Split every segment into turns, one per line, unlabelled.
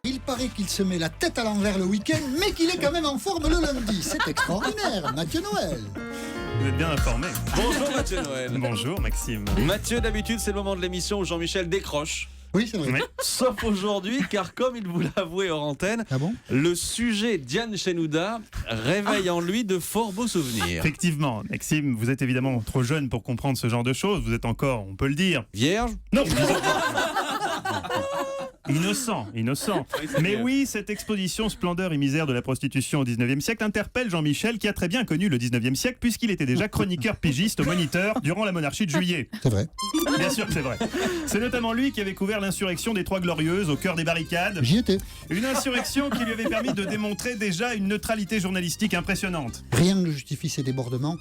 Il paraît qu'il se met la tête à l'envers le week-end, mais qu'il est quand même en forme le lundi. C'est extraordinaire, Mathieu Noël.
Vous êtes bien informé.
Bonjour Mathieu Noël.
Bonjour Maxime.
Mathieu, d'habitude c'est le moment de l'émission où Jean-Michel décroche.
Oui, c'est vrai.
Oui.
Sauf aujourd'hui, car comme il vous l'a avoué hors antenne,
Ah bon?
le sujet Diane Shenouda réveille en lui de fort beaux souvenirs.
Effectivement, Maxime, vous êtes évidemment trop jeune pour comprendre ce genre de choses. Vous êtes encore, on peut le dire.
Vierge?
Non, vous êtes... Innocent. Mais oui, cette exposition Splendeur et misère de la prostitution au 19e siècle interpelle Jean-Michel, qui a très bien connu le 19e siècle, puisqu'il était déjà chroniqueur pigiste au Moniteur durant la monarchie de Juillet.
C'est vrai.
Bien sûr que c'est vrai. C'est notamment lui qui avait couvert l'insurrection des Trois Glorieuses au cœur des barricades.
J'y étais.
Une insurrection qui lui avait permis de démontrer déjà une neutralité journalistique impressionnante.
Rien ne justifie ces débordements.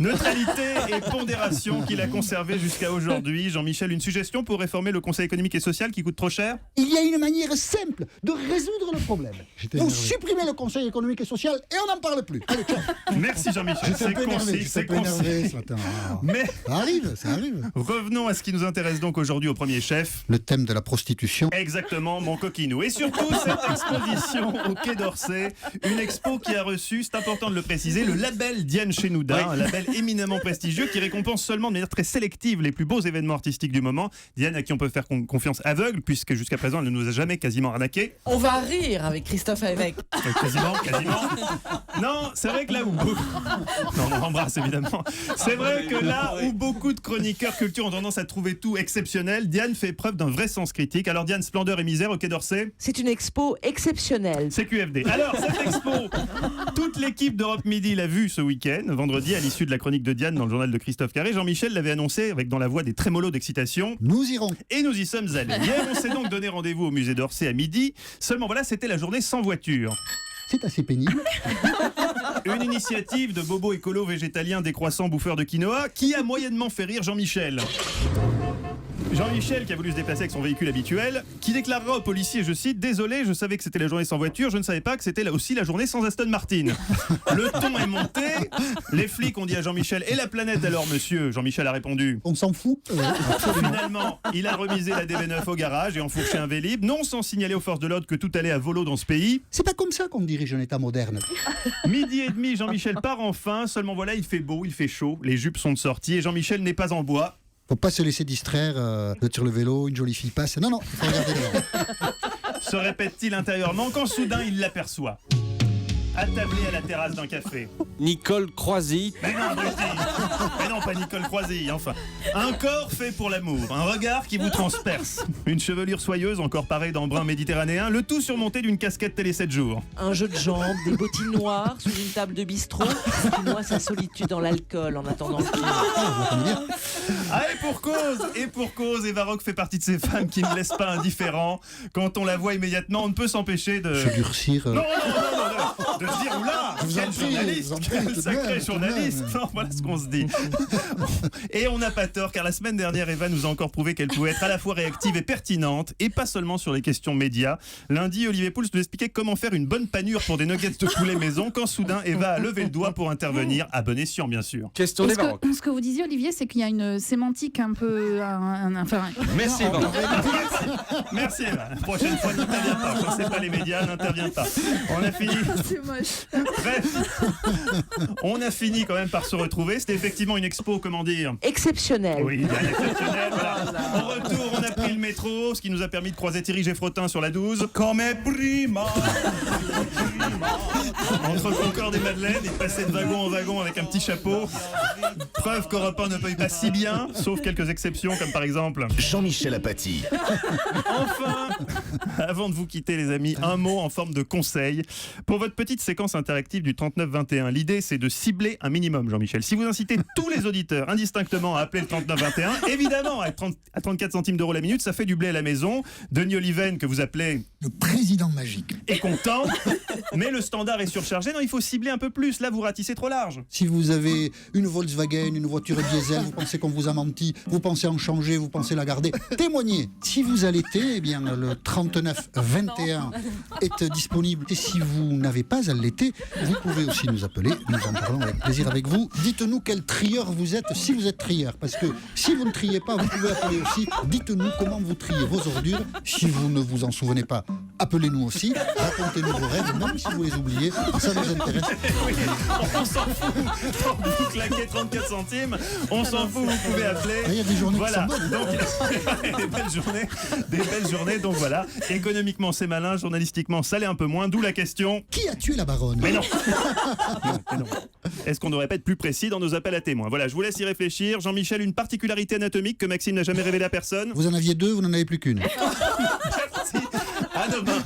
Neutralité et pondération qu'il a conservé jusqu'à aujourd'hui. Jean-Michel, une suggestion pour réformer le Conseil économique et social qui coûte trop cher?
Il y a une manière simple de résoudre le problème. Vous supprimez le Conseil économique et social et on n'en parle plus. Allez, ciao.
Merci Jean-Michel,
J'étais un
c'est
peu énervé,
concis,
j'étais un
c'est
peu énervé
concis.
ce matin. Ah.
Mais
Ça arrive.
revenons à ce qui nous intéresse donc aujourd'hui au premier chef.
Le thème de la prostitution.
Exactement, mon coquinou. Et surtout, cette exposition au Quai d'Orsay, une expo qui a reçu, c'est important de le préciser, le label Diane Shenouda, un label éminemment prestigieux qui récompense seulement de manière très sélective les plus beaux événements artistiques du moment. Diane à qui on peut faire confiance aveugle, puisque jusqu'à présent, elle ne nous a jamais quasiment arnaqué.
On va rire avec Christophe Avec.
Quasiment. Non, c'est vrai que là où... Non, on embrasse évidemment. C'est vrai que là où beaucoup de chroniqueurs culture ont tendance à trouver tout exceptionnel, Diane fait preuve d'un vrai sens critique. Alors Diane, Splendeur et misère au Quai d'Orsay,
C'est une expo exceptionnelle.
c'est QFD. Alors, cette expo, toute l'équipe d'Europe Midi l'a vue ce week-end, vendredi, à l'issue de la chronique de Diane dans le journal de Christophe Carré. Jean-Michel l'avait annoncé avec dans la voix des trémolos d'excitation.
Nous irons.
Et nous y sommes allés. Hier, on s'est donc donné rendez-vous au musée d'Orsay à midi. Seulement voilà, c'était la journée sans voiture.
C'est assez pénible.
Une initiative de bobo écolo végétalien décroissant bouffeur de quinoa qui a moyennement fait rire Jean-Michel. Jean-Michel qui a voulu se déplacer avec son véhicule habituel, qui déclarera aux policiers, je cite, « Désolé, je savais que c'était la journée sans voiture, je ne savais pas que c'était aussi la journée sans Aston Martin. » Le ton est monté, les flics ont dit à Jean-Michel « Et la planète alors, monsieur ?» Jean-Michel a répondu.
On s'en fout.
Finalement, il a remisé la DB9 au garage et enfourché un Vélib, non sans signaler aux forces de l'ordre que tout allait à volo dans ce pays.
C'est pas comme ça qu'on dirige un État moderne.
Midi et demi, Jean-Michel part enfin, seulement voilà, il fait beau, il fait chaud, les jupes sont de sortie et Jean-Michel n'est pas en bois.
Faut pas se laisser distraire sur le vélo, une jolie fille passe. Non, il faut regarder devant.
Se répète-t-il intérieurement quand soudain il l'aperçoit. Attablé à la terrasse d'un café.
Nicole Croisy.
Mais non, abruti. Mais non, pas Nicole Croisy, enfin. Un corps fait pour l'amour, un regard qui vous transperce. Une chevelure soyeuse, encore parée d'embrun méditerranéen, le tout surmonté d'une casquette télé 7 jours.
Un jeu de jambes, des bottines noires sous une table de bistrot qui noie sa solitude dans l'alcool en attendant le film.
Ah, et pour cause, Eva Rock fait partie de ces femmes qui ne laissent pas indifférent. Quand on la voit immédiatement, on ne peut s'empêcher de...
Se durcir.
Non, de se dire, oula,
Je vous en
quel
prie,
journaliste,
je vous en prie,
quel
tout de
sacré
même, tout de
journaliste.
même.
Non, voilà ce qu'on se dit. Et on n'a pas tort, car la semaine dernière, Eva nous a encore prouvé qu'elle pouvait être à la fois réactive et pertinente, et pas seulement sur les questions médias. Lundi, Olivier Pouls nous expliquait comment faire une bonne panure pour des nuggets de poulet maison, quand soudain, Eva a levé le doigt pour intervenir, à bon escient, bien sûr.
Question
Et
des Baroques.
ce que vous disiez, Olivier, c'est qu'il y a une sémantique un peu...
Merci Eva.
Merci Eva. La prochaine fois, n'interviens pas. Quand c'est pas les médias, n'interviens pas. On a fini.
C'est moche.
Bref, on a fini quand même par se retrouver. C'était effectivement une expo, comment dire.
Exceptionnelle.
Oui, bien exceptionnel. Voilà. Au retour, on a pris le métro, ce qui nous a permis de croiser Thierry Geffrotin sur la 12. Come prima. Entre Concorde et Madeleine, et passer de wagon en wagon avec un petit chapeau. Preuve qu'Europe 1 ne paye pas si bien, sauf quelques exceptions, comme par exemple.
Jean-Michel Apathy.
Enfin, avant de vous quitter les amis, un mot en forme de conseil. Pour votre petite séquence interactive du 3921, l'idée c'est de cibler un minimum, Jean-Michel. Si vous incitez tous les auditeurs indistinctement à appeler le 3921, évidemment, à 34 centimes d'euros la minute, ça fait du blé à la maison. Denis Oliven, que vous appelez...
Le président magique.
est content, mais le standard est surchargé. Non, il faut cibler un peu plus. Là, vous ratissez trop large.
Si vous avez une Volkswagen, une voiture diesel, vous pensez qu'on vous a menti, vous pensez en changer, vous pensez la garder, témoignez. Si vous allaitez, eh bien le 3921 est disponible. Et si vous n'avez pas allaité, vous pouvez aussi nous appeler. Nous en parlons avec plaisir avec vous. Dites-nous quel trieur vous êtes, si vous êtes trieur. Parce que si vous ne triez pas, vous pouvez appeler aussi. Dites-nous comment vous vous triez vos ordures. Si vous ne vous en souvenez pas, appelez-nous aussi. Racontez-nous vos rêves, même si vous les oubliez. Ça nous intéresse.
Oui, on s'en fout. Tant que vous claquez 34 centimes, on s'en fout, vous pouvez appeler.
Il y a des journées
Voilà,
qui sont bonnes.
donc des belles journées, donc voilà. Économiquement c'est malin, journalistiquement ça l'est un peu moins, d'où la question.
Qui a tué la baronne?
Mais non. Mais non. Est-ce qu'on ne devrait pas être plus précis dans nos appels à témoins? Voilà, je vous laisse y réfléchir. Jean-Michel, une particularité anatomique que Maxime n'a jamais révélée à personne.
Vous en aviez deux, vous n'en avez plus qu'une.
Merci. À demain.